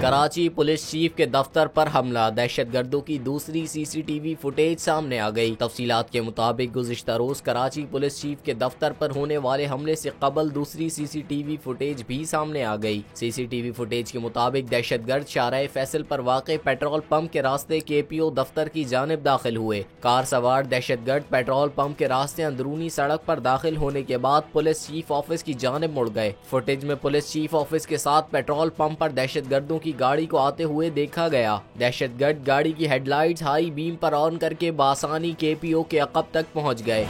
Karachi police chief के दफ्तर पर हमला, दहशतगर्दों की दूसरी सीसीटीवी फुटेज सामने आ गई। तफसीलात के मुताबिक गुज़िश्ता रोज कराची पुलिस चीफ के दफ्तर पर होने वाले हमले से कबल दूसरी सीसीटीवी फुटेज भी सामने आ गई। सीसीटीवी फुटेज के मुताबिक दहशतगर्द शाहराह फैसल पर वाक़े पेट्रोल पंप के रास्ते KPO दफ्तर की जानिब दाखिल हुए। कार सवार दहशतगर्द पेट्रोल पंप के रास्ते अंदरूनी सड़क पर दाखिल होने के बाद पुलिस चीफ ऑफिस की जानिब मुड़ गए। फुटेज में पुलिस चीफ ऑफिस के साथ पेट्रोल पंप पर दहशतगर्दों की गाड़ी को आते हुए देखा गया। दहशतगर्द गाड़ी की हेडलाइट्स हाई बीम पर ऑन करके बासानी KPO के अक़ब तक पहुंच गए।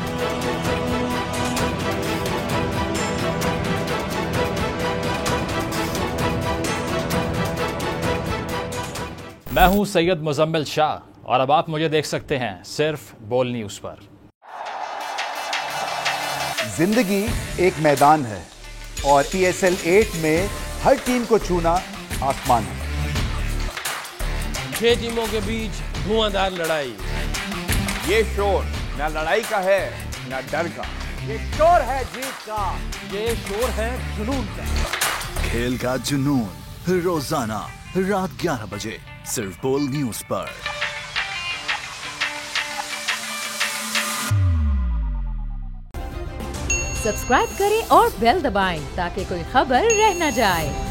मैं हूं सैयद मुजम्मिल शाह और अब आप मुझे देख सकते हैं सिर्फ बोल न्यूज पर। जिंदगी एक मैदान है और PSL 8 में हर टीम को छूना आसमान है। 6 टीमों के बीच धुआंधार लड़ाई। ये शोर न लड़ाई का है न डर का, ये शोर है जीत का, ये शोर है जुनून का। खेल का जुनून रोजाना रात 11 बजे सिर्फ बोल न्यूज पर। सब्सक्राइब करें और बेल दबाएं ताकि कोई खबर रह न जाए।